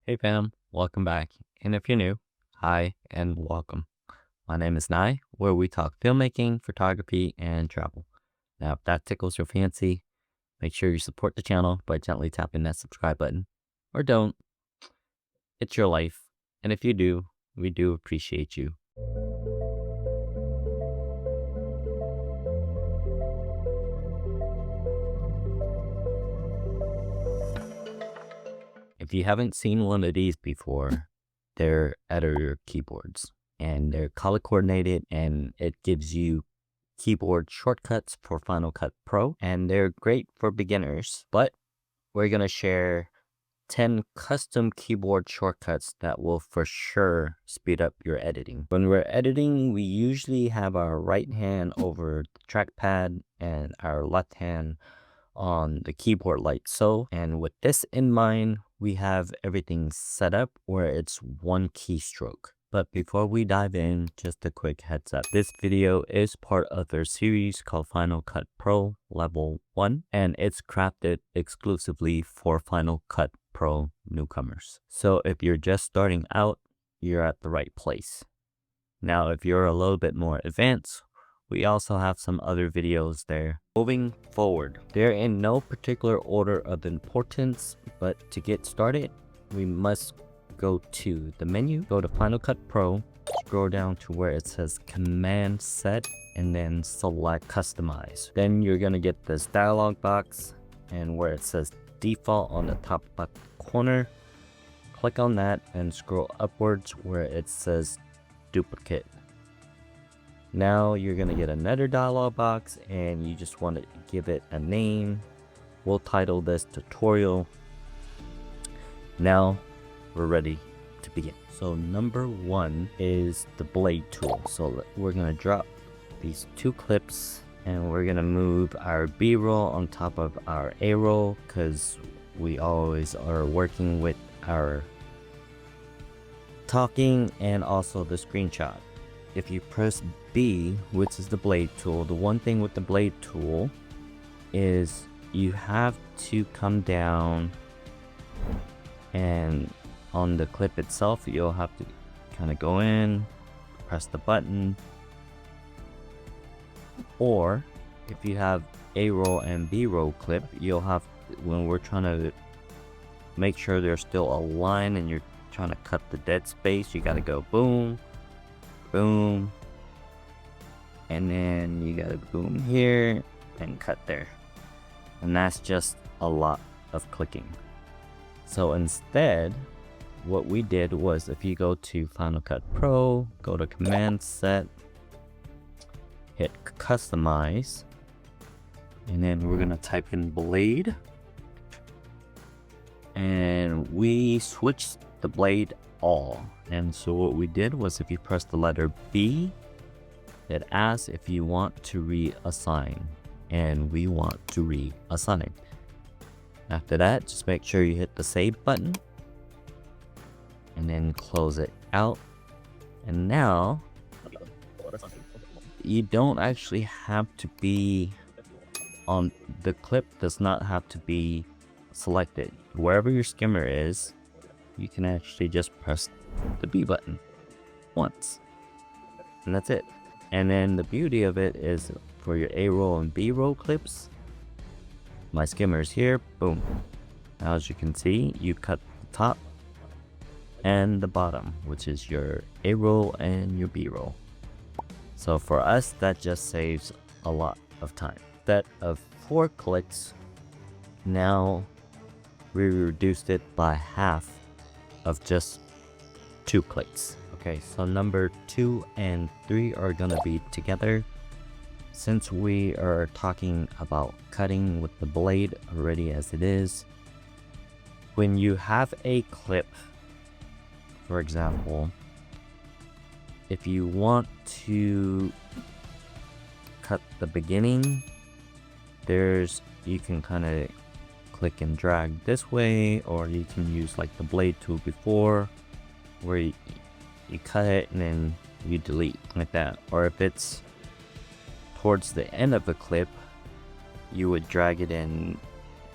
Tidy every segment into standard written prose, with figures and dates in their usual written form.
Hey fam, welcome back. And if you're new, hi and welcome. My name is 𝗨𝗏, where we talk filmmaking, photography, and travel. Now, if that tickles your fancy, make sure you support the channel by gently tapping that subscribe button. Or don't. It's your life. And if you do, we do appreciate you. If you haven't seen one of these before, they're editor keyboards. And they're color coordinated, and it gives you keyboard shortcuts for Final Cut Pro. And they're great for beginners. But we're going to share 10 custom keyboard shortcuts that will for sure speed up your editing. When we're editing, we usually have our right hand over the trackpad and our left hand on the keyboard like so. And with this in mind, we have everything set up where it's one keystroke. But before we dive in, just a quick heads up. This video is part of their series called Final Cut Pro Level 1, and it's crafted exclusively for Final Cut Pro newcomers. So if you're just starting out, you're at the right place. Now, if you're a little bit more advanced, we also have some other videos there. Moving forward, they're in no particular order of importance, but to get started, we must go to the menu, go to Final Cut Pro, scroll down to where it says Command Set, and then select Customize. Then you're gonna get this dialog box, and where it says Default on the top left corner, click on that and scroll upwards where it says Duplicate. Now you're gonna get another dialog box, and you just want to give it a name. We'll title this tutorial. Now we're ready to begin. So number one is the blade tool. So we're gonna drop these two clips, and we're gonna move our B-roll on top of our A-roll, because we always are working with our talking and also the screenshot. If you press B, which is the blade tool, the one thing with the blade tool is you have to come down, and on the clip itself, you'll have to kind of go in, press the button. Or if you have A-roll and B-roll clip, you'll have, when we're trying to make sure they're still aligned and you're trying to cut the dead space, you got to go boom, boom, and then you got to boom here and cut there. And that's just a lot of clicking. So instead, what we did was, if you go to Final Cut Pro, go to Command Set, hit Customize, and then we're gonna type in blade, and we switched the blade all. And so what we did was, if you press the letter B, it asks if you want to reassign, and we want to reassign. After that, just make sure you hit the save button and then close it out. And now you don't actually have to be on the clip, does not have to be selected. Wherever your skimmer is, you can actually just press the B button once, and that's it. And then the beauty of it is, for your A-roll and B-roll clips, my skimmer is here, boom. Now as you can see, you cut the top and the bottom, which is your A-roll and your B-roll. So for us, that just saves a lot of time. Instead of 4 clicks, now we reduced it by half of just 2 clicks. Okay, so number 2 and 3 are gonna be together. Since we are talking about cutting with the blade already as it is, when you have a clip, for example, if you want to cut the beginning, you can kind of click and drag this way, or you can use like the blade tool before, where you cut it and then you delete like that. Or if it's towards the end of a clip, you would drag it in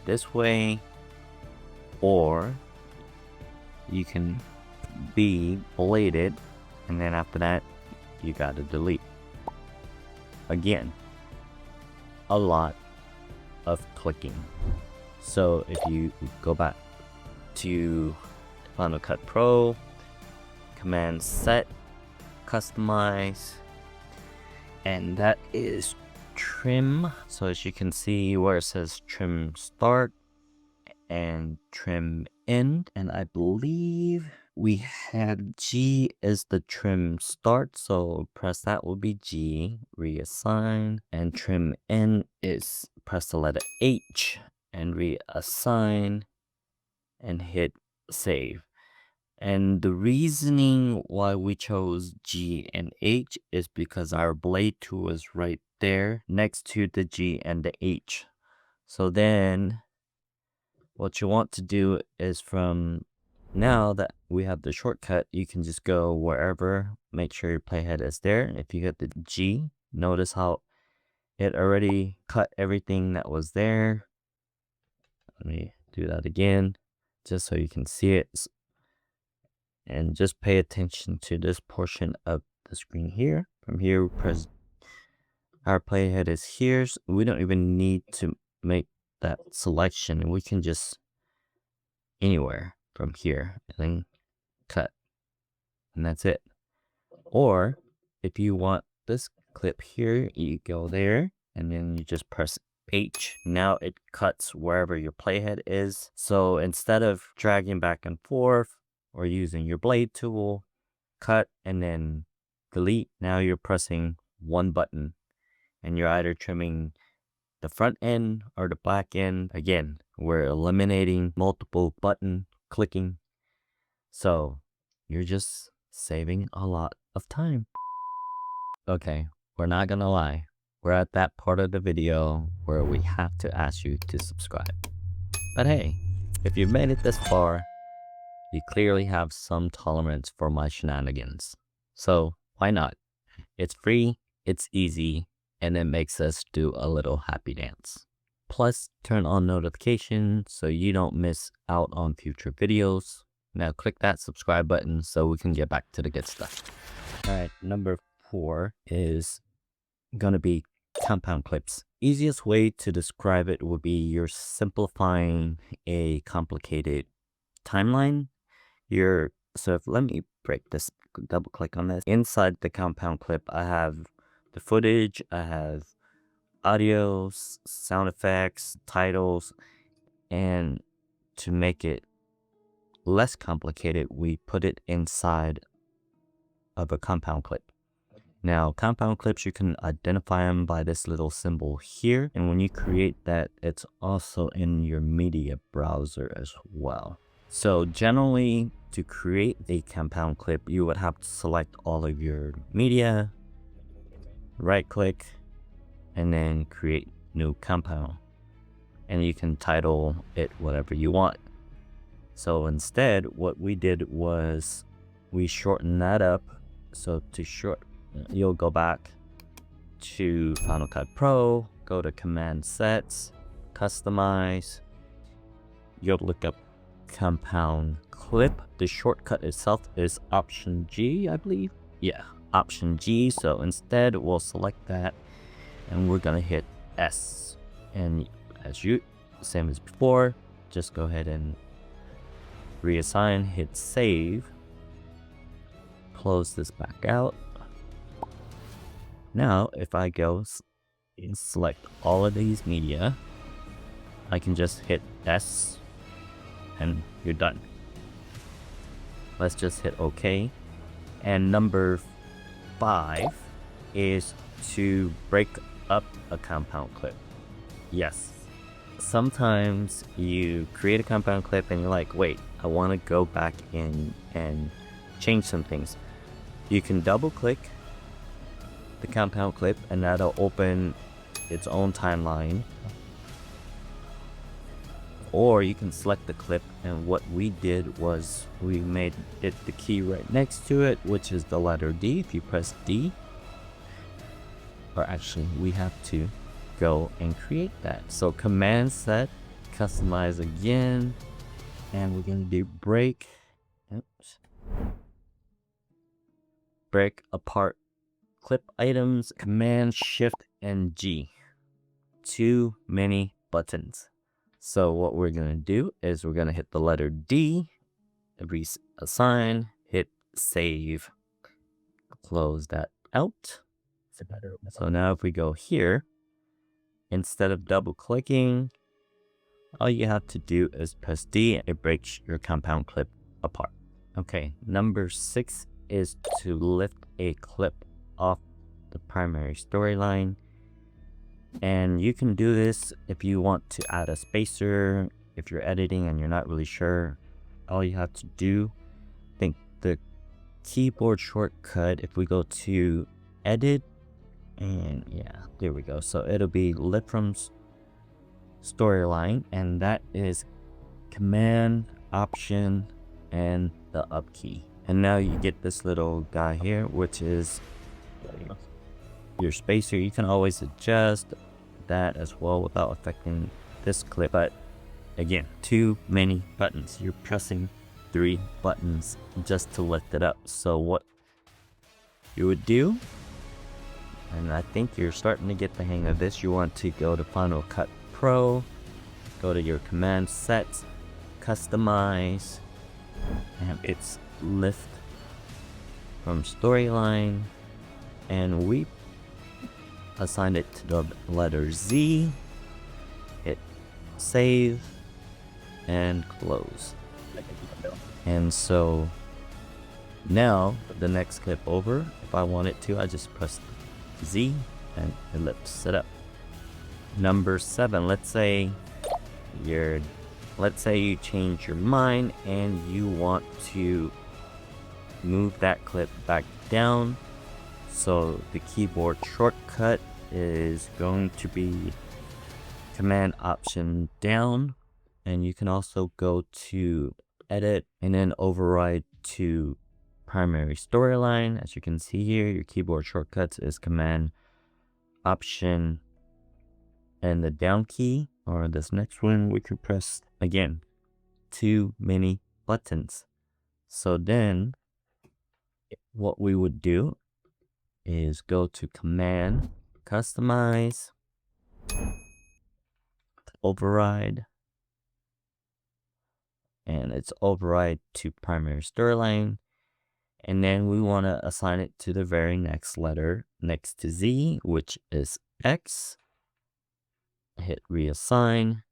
this way, or you can be bladed, and then after that you gotta delete. Again, a lot of clicking. So if you go back to Final Cut Pro, Command Set, Customize, and that is trim. So as you can see where it says trim start and trim end, and I believe we had G is the trim start, so press that will be G, reassign, and trim end is press the letter H and reassign and hit save. And the reasoning why we chose G and H is because our blade tool is right there next to the G and the H. So then what you want to do is, from now that we have the shortcut, you can just go wherever, make sure your playhead is there. If you hit the G, notice how it already cut everything that was there. Let me do that again just so you can see it. And just pay attention to this portion of the screen here. From here, press our playhead is here. So we don't even need to make that selection. We can just anywhere from here and then cut, and that's it. Or if you want this clip here, you go there and then you just press H. Now it cuts wherever your playhead is. So instead of dragging back and forth or using your blade tool, cut and then delete, now you're pressing one button and you're either trimming the front end or the back end. Again, we're eliminating multiple button clicking, so you're just saving a lot of time. Okay, we're not gonna lie, we're at that part of the video where we have to ask you to subscribe. But hey, if you've made it this far, you clearly have some tolerance for my shenanigans. So why not? It's free, it's easy, and it makes us do a little happy dance. Plus, turn on notifications so you don't miss out on future videos. Now click that subscribe button so we can get back to the good stuff. Alright, number 4 is gonna be compound clips. Easiest way to describe it would be you're simplifying a complicated timeline. Let me break this, double click on this. Inside the compound clip, I have the footage, I have audio, sound effects, titles, and to make it less complicated, we put it inside of a compound clip. Now, compound clips, you can identify them by this little symbol here, and when you create that, it's also in your media browser as well. So generally, to create a compound clip, you would have to select all of your media, right click, and then create new compound, and you can title it whatever you want. So instead, what we did was we shortened that up. So you'll go back to Final Cut Pro, go to Command Sets, Customize, you'll look up compound clip. The shortcut itself is Option G, I believe. Yeah, Option G. So instead, we'll select that and we're gonna hit S, and same as before, just go ahead and reassign, hit save, close this back out. Now if I go and select all of these media, I can just hit S and you're done. Let's just hit OK. And number 5 is to break up a compound clip. Yes, sometimes you create a compound clip and you're like, wait, I want to go back in and change some things. You can double click the compound clip and that'll open its own timeline, or you can select the clip, and what we did was we made it the key right next to it, which is the letter D. If you press D, or actually we have to go and create that. So Command Set, Customize again, and we're going to do break, break apart clip items, Command Shift and G. Too many buttons. So what we're going to do is we're going to hit the letter D, reassign, hit save, close that out. So now if we go here, instead of double clicking, all you have to do is press D and it breaks your compound clip apart. Okay, number 6 is to lift a clip off the primary storyline. And you can do this if you want to add a spacer, if you're editing and you're not really sure. All you have to do, I think the keyboard shortcut, if we go to edit, and yeah, there we go. So it'll be lift from storyline, and that is Command, Option, and the up key. And now you get this little guy here, which is your spacer. You can always adjust that as well without affecting this clip, but again, too many buttons. You're pressing 3 buttons just to lift it up. So what you would do, and I think you're starting to get the hang of this, you want to go to Final Cut Pro, go to your command sets, customize, and it's lift from storyline, and we assign it to the letter Z, hit save, and close. And so now the next clip over, if I want it to, I just press Z and it lifts it up. Number 7, let's say you change your mind and you want to move that clip back down. So the keyboard shortcut is going to be Command Option down, and you can also go to edit and then override to primary storyline. As you can see here, your keyboard shortcuts is Command Option and the down key, or this next one we can press again. Too many buttons. So then what we would do is go to Command, Customize, Override, and it's override to primary storyline, and then we want to assign it to the very next letter next to Z, which is X. Hit reassign,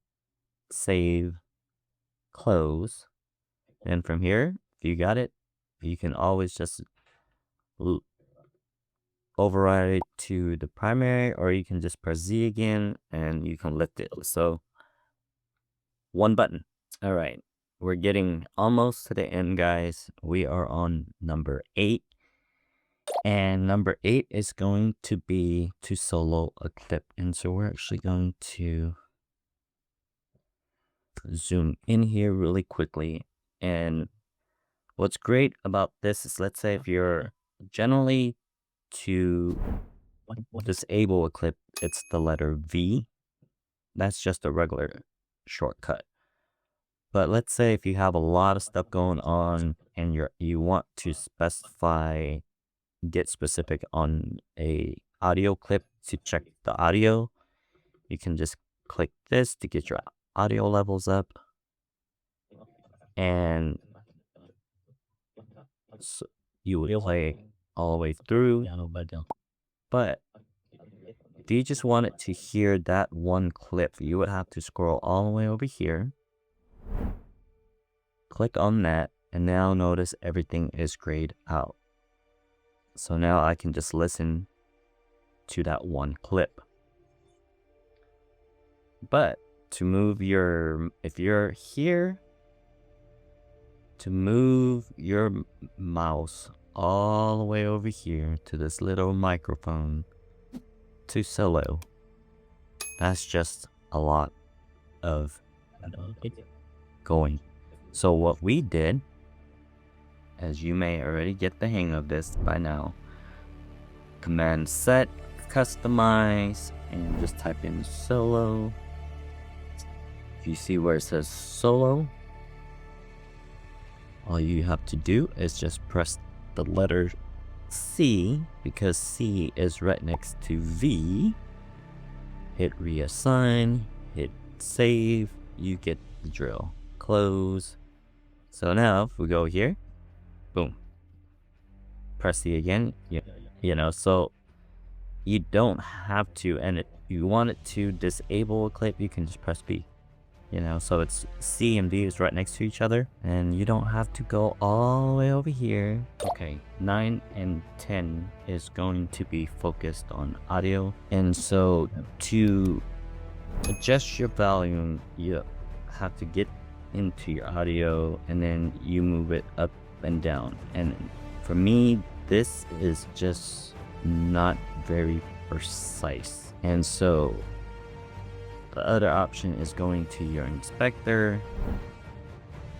save, close, and from here, if you got it, you can always just override it to the primary, or you can just press Z again and you can lift it. So 1 button. All right, we're getting almost to the end, guys. We are on number 8, and number 8 is going to be to solo a clip. And so we're actually going to zoom in here really quickly. And what's great about this is, let's say if you're generally to disable a clip, it's the letter V. That's just a regular shortcut. But let's say if you have a lot of stuff going on and you want to get specific on a audio clip to check the audio, you can just click this to get your audio levels up, and so you would play all the way through. But if you just wanted to hear that one clip, you would have to scroll all the way over here, click on that, and now notice everything is grayed out. So now I can just listen to that one clip. But to move if you're here, to move your mouse all the way over here to this little microphone to solo, that's just a lot of going. So what we did, as you may already get the hang of this by now, Command Set, Customize, and just type in solo. If you see where it says solo, all you have to do is just press the letter C because C is right next to V. Hit reassign, hit save, you get the drill. Close. So now if we go here, boom. Press C again, you know, so you don't have to, and if you want it to disable a clip, you can just press B. You know, so it's C and V is right next to each other, and you don't have to go all the way over here. Okay, 9 and 10 is going to be focused on audio, and so to adjust your volume, you have to get into your audio, and then you move it up and down. And for me, this is just not very precise, and so the other option is going to your inspector,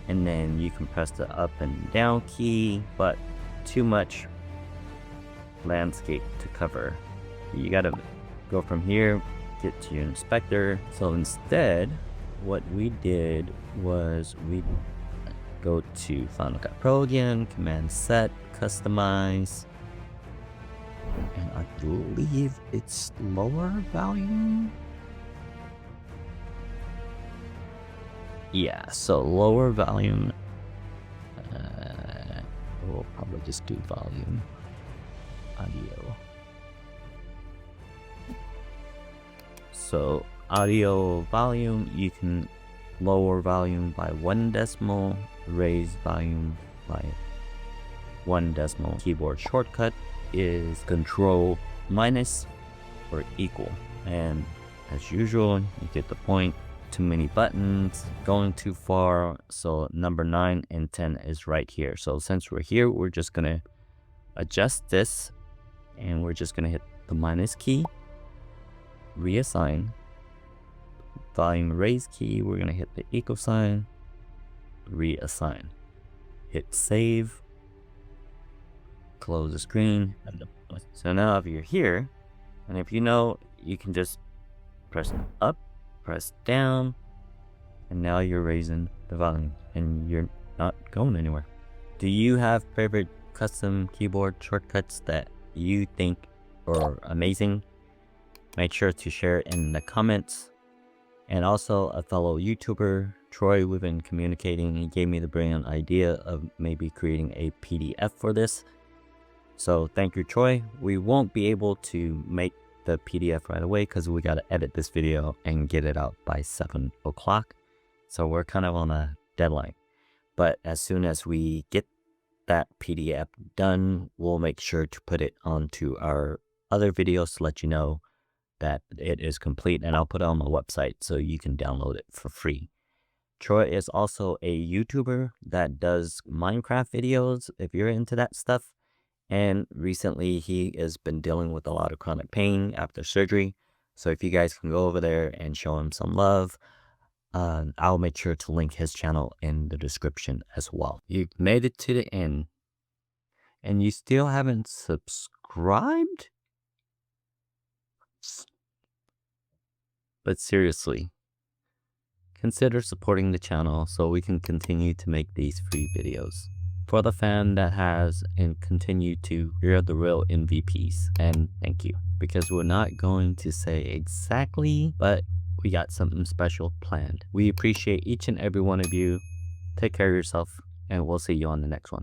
and then you can press the up and down key, but too much landscape to cover. You gotta go from here, get to your inspector. So instead, what we did was we go to Final Cut Pro again, Command Set, Customize, and I believe it's lower volume. Yeah, so lower volume. We'll probably just do volume audio. So audio volume, you can lower volume by 1 decimal, raise volume by 1 decimal. Keyboard shortcut is Control minus or equal, and as usual, you get the point. Too many buttons, going too far. So number 9 and 10 is right here. So since we're here, we're just gonna adjust this, and we're just gonna hit the minus key, reassign, volume raise key, we're gonna hit the equal sign, reassign, hit save, close the screen. So now if you're here, and if you know, you can just press up, press down, and now you're raising the volume and you're not going anywhere. Do you have favorite custom keyboard shortcuts that you think are amazing? Make sure to share it in the comments. And also, a fellow YouTuber, Troy, we've been communicating. He gave me the brilliant idea of maybe creating a PDF for this. So thank you, Troy. We won't be able to make the PDF right away because we got to edit this video and get it out by 7 o'clock. So we're kind of on a deadline. But as soon as we get that PDF done, we'll make sure to put it onto our other videos to let you know that it is complete, and I'll put it on my website so you can download it for free. Troy is also a YouTuber that does Minecraft videos if you're into that stuff. And recently he has been dealing with a lot of chronic pain after surgery. So if you guys can go over there and show him some love, I'll make sure to link his channel in the description as well. You've made it to the end and you still haven't subscribed? But seriously, consider supporting the channel so we can continue to make these free videos. For the fan that has and continue to, you're the real MVPs, and thank you, because we're not going to say exactly, but we got something special planned. We appreciate each and every one of you. Take care of yourself, and we'll see you on the next one.